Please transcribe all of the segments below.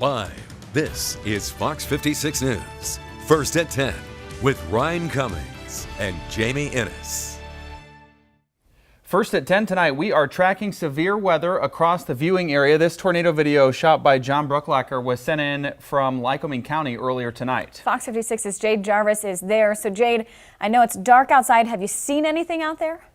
Live, this is Fox 56 News. First at 10 with Ryan Cummings and Jamie Innes. First at 10 tonight, we are tracking severe weather across the viewing area. This tornado video shot by John Brucklacker was sent in from Lycoming County earlier tonight. Fox 56's Jade Jarvis is there. So Jade, I know it's dark outside. Have you seen anything out there?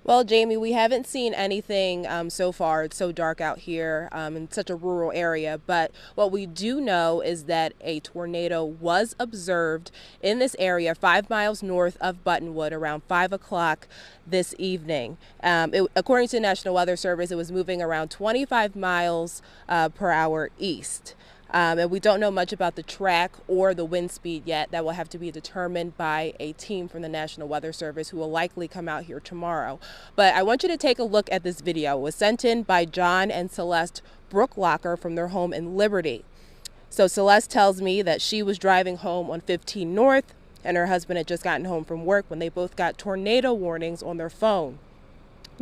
Well, Jamie, we haven't seen anything so far. It's so dark out here in such a rural area. But what we do know is that a tornado was observed in this area 5 miles north of Buttonwood around 5 o'clock this evening. According to the National Weather Service, it was moving around 25 miles per hour east. And we don't know much about the track or the wind speed yet. That will have to be determined by a team from the National Weather Service who will likely come out here tomorrow. But I want you to take a look at this video. It was sent in by John and Celeste Brucklacker from their home in Liberty. So Celeste tells me that she was driving home on 15 North and her husband had just gotten home from work when they both got tornado warnings on their phone.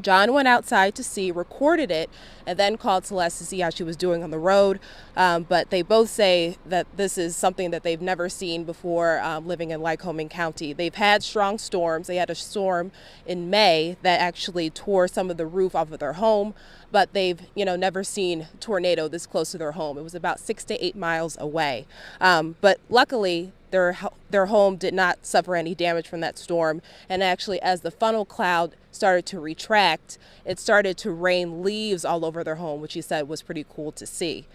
John went outside to see, recorded it, and then called Celeste to see how she was doing on the road. But they both say that this is something that they've never seen before living in Lycoming County. They've had strong storms. They had a storm in May that actually tore some of the roof off of their home, but they've never seen a tornado this close to their home. It was about 6 to 8 miles away. But luckily, their home did not suffer any damage from that storm. And actually, as the funnel cloud started to retract, it started to rain leaves all over their home, which he said was pretty cool to see.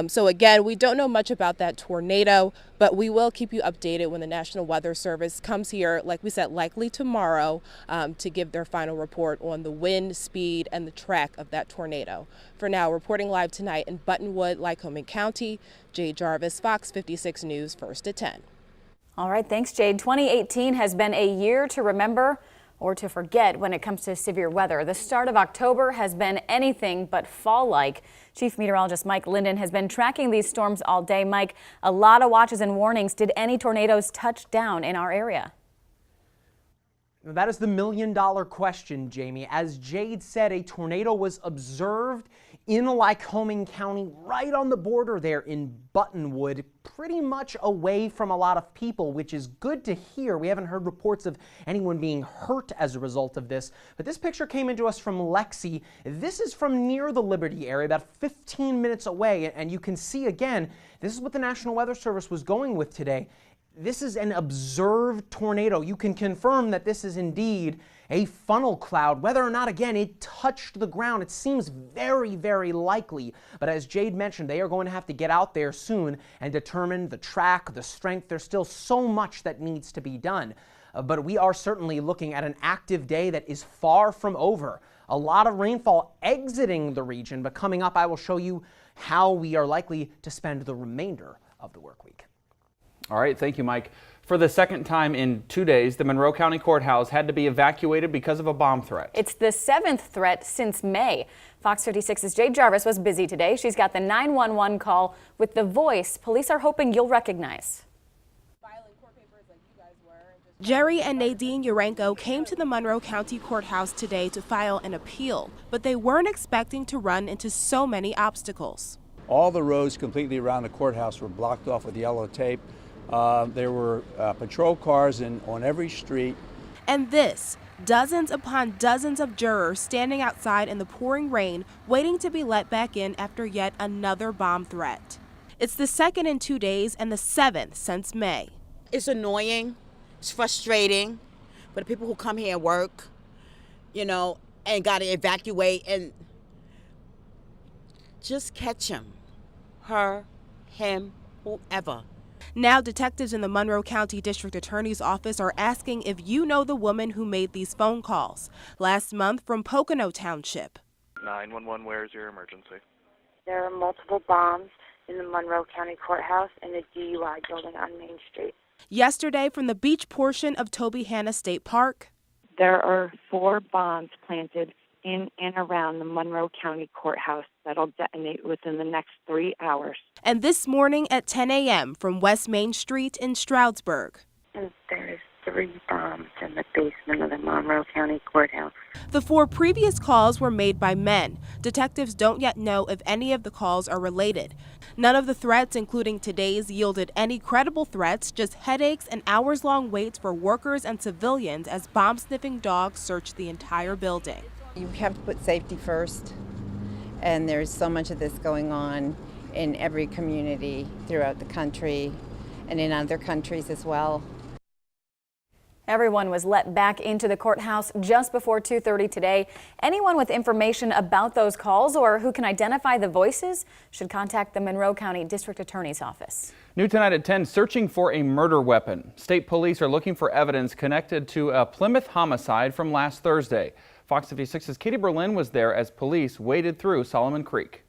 So again, we don't know much about that tornado, but we will keep you updated when the National Weather Service comes here, like we said, likely tomorrow, to give their final report on the wind, speed, and the track of that tornado. For now, reporting live tonight in Buttonwood, Lycoming County, Jade Jarvis, Fox 56 News, First at 10. All right, thanks, Jade. 2018 has been a year to remember or to forget when it comes to severe weather. The start of October has been anything but fall-like. Chief Meteorologist Mike Linden has been tracking these storms all day. Mike, a lot of watches and warnings. Did any tornadoes touch down in our area? That is the million-dollar question, Jamie. As Jade said, a tornado was observed in Lycoming County, right on the border there in Buttonwood, pretty much away from a lot of people, which is good to hear. We haven't heard reports of anyone being hurt as a result of this, but this picture came into us from Lexi. This is from near the Liberty area, about 15 minutes away, and you can see again, this is what the National Weather Service was going with today. This is an observed tornado. You can confirm that this is indeed a funnel cloud. Whether or not, again, it touched the ground, it seems very, very likely. But as Jade mentioned, they are going to have to get out there soon and determine the track, the strength. There's still so much that needs to be done. But we are certainly looking at an active day that is far from over. A lot of rainfall exiting the region, but coming up, I will show you how we are likely to spend the remainder of the work week. All right, thank you, Mike. For the second time in 2 days, the Monroe County Courthouse had to be evacuated because of a bomb threat. It's the 7th threat since May. Fox 56's Jade Jarvis was busy today. She's got the 911 call with the voice police are hoping you'll recognize. Jerry and Nadine Urenko came to the Monroe County Courthouse today to file an appeal, but they weren't expecting to run into so many obstacles. All the roads completely around the courthouse were blocked off with yellow tape. There were patrol cars on every street. And this, dozens upon dozens of jurors standing outside in the pouring rain, waiting to be let back in after yet another bomb threat. It's the second in 2 days and the 7th since May. It's annoying, it's frustrating for the people who come here and work, and got to evacuate and just catch him, her, him, whoever. Now detectives in the Monroe County District Attorney's Office are asking if you know the woman who made these phone calls last month from Pocono Township. 911, where is your emergency? There are multiple bombs in the Monroe County Courthouse and a DUI building on Main Street. Yesterday from the beach portion of Toby Hanna State Park. There are 4 bombs planted in and around the Monroe County Courthouse that'll detonate within the next 3 hours. And this morning at 10 a.m. from West Main Street in Stroudsburg. And there is 3 bombs in in the basement of the Monroe County Courthouse. The 4 previous calls were made by men. Detectives don't yet know if any of the calls are related. None of the threats, including today's, yielded any credible threats, just headaches and hours-long waits for workers and civilians as bomb-sniffing dogs searched the entire building. You have to put safety first, and there's so much of this going on in every community throughout the country and in other countries as well. Everyone was let back into the courthouse just before 2:30 today. Anyone with information about those calls or who can identify the voices should contact the Monroe County District Attorney's Office. New tonight at 10, searching for a murder weapon. State police are looking for evidence connected to a Plymouth homicide from last Thursday. Fox 56's Katie Berlin was there as police waded through Solomon Creek.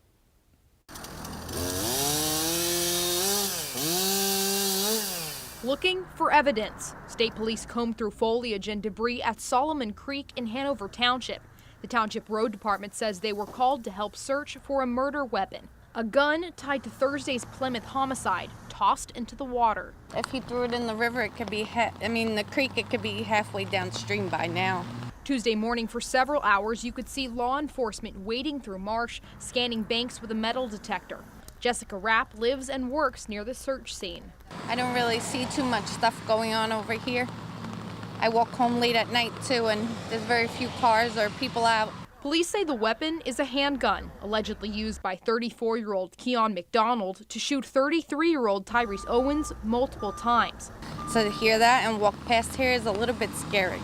Looking for evidence. State police combed through foliage and debris at Solomon Creek in Hanover Township. The Township Road Department says they were called to help search for a murder weapon. A gun tied to Thursday's Plymouth homicide, tossed into the water. If he threw it in the river, it could be, the creek, it could be halfway downstream by now. Tuesday morning for several hours, you could see law enforcement wading through marsh, scanning banks with a metal detector. Jessica Rapp lives and works near the search scene. I don't really see too much stuff going on over here. I walk home late at night too, and there's very few cars or people out. Police say the weapon is a handgun, allegedly used by 34-year-old Keon McDonald to shoot 33-year-old Tyrese Owens multiple times. So to hear that and walk past here is a little bit scary.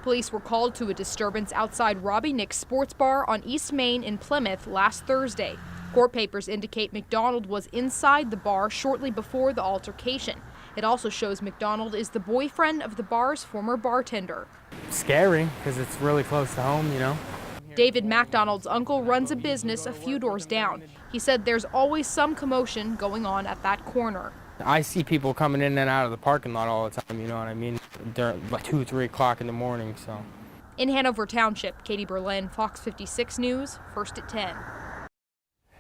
Police were called to a disturbance outside Robbie Nick's Sports Bar on East Main in Plymouth last Thursday. Court papers indicate McDonald was inside the bar shortly before the altercation. It also shows McDonald is the boyfriend of the bar's former bartender. Scary because it's really close to home, you know. David McDonald's uncle runs a business a few doors down. He said there's always some commotion going on at that corner. I see people coming in and out of the parking lot all the time, you know what I mean? They're like 2, 3 o'clock in the morning, so. In Hanover Township, Katie Berlin, Fox 56 News, first at 10.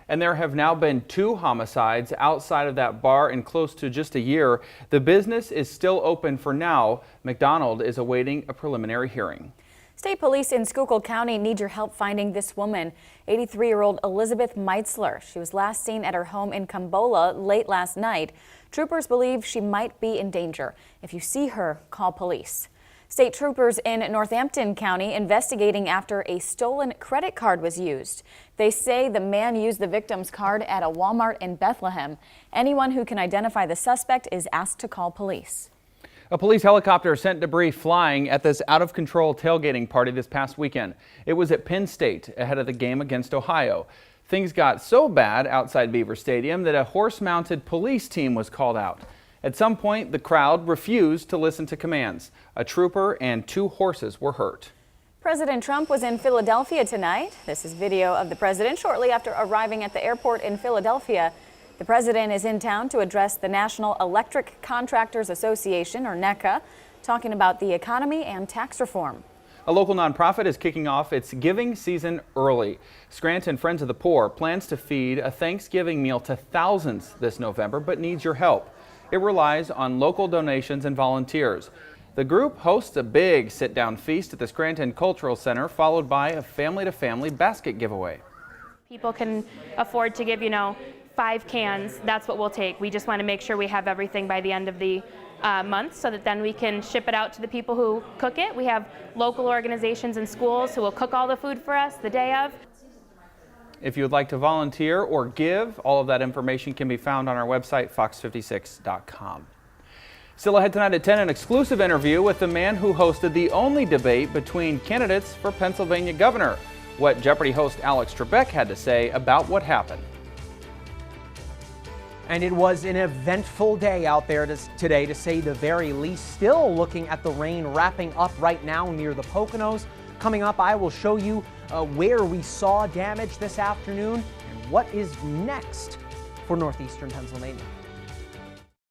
And there have now been 2 homicides outside of that bar in close to just a year. The business is still open for now. McDonald is awaiting a preliminary hearing. State police in Schuylkill County need your help finding this woman, 83-year-old Elizabeth Meitzler. She was last seen at her home in Cambola late last night. Troopers believe she might be in danger. If you see her, call police. State troopers in Northampton County investigating after a stolen credit card was used. They say the man used the victim's card at a Walmart in Bethlehem. Anyone who can identify the suspect is asked to call police. A police helicopter sent debris flying at this out-of-control tailgating party this past weekend. It was at Penn State ahead of the game against Ohio. Things got so bad outside Beaver Stadium that a horse-mounted police team was called out. At some point, the crowd refused to listen to commands. A trooper and 2 horses were hurt. President Trump was in Philadelphia tonight. This is video of the president shortly after arriving at the airport in Philadelphia. The president is in town to address the National Electric Contractors Association, or NECA, talking about the economy and tax reform. A local nonprofit is kicking off its giving season early. Scranton Friends of the Poor plans to feed a Thanksgiving meal to thousands this November, but needs your help. It relies on local donations and volunteers. The group hosts a big sit-down feast at the Scranton Cultural Center, followed by a family-to-family basket giveaway. People can afford to give, 5 cans. That's what we'll take. We just want to make sure we have everything by the end of the month so that then we can ship it out to the people who cook it. We have local organizations and schools who will cook all the food for us the day of. If you would like to volunteer or give, all of that information can be found on our website, fox56.com. Still ahead tonight at 10, an exclusive interview with the man who hosted the only debate between candidates for Pennsylvania governor. What Jeopardy host Alex Trebek had to say about what happened. And it was an eventful day out there today, to say the very least. Still looking at the rain wrapping up right now near the Poconos. Coming up, I will show you where we saw damage this afternoon and what is next for northeastern Pennsylvania.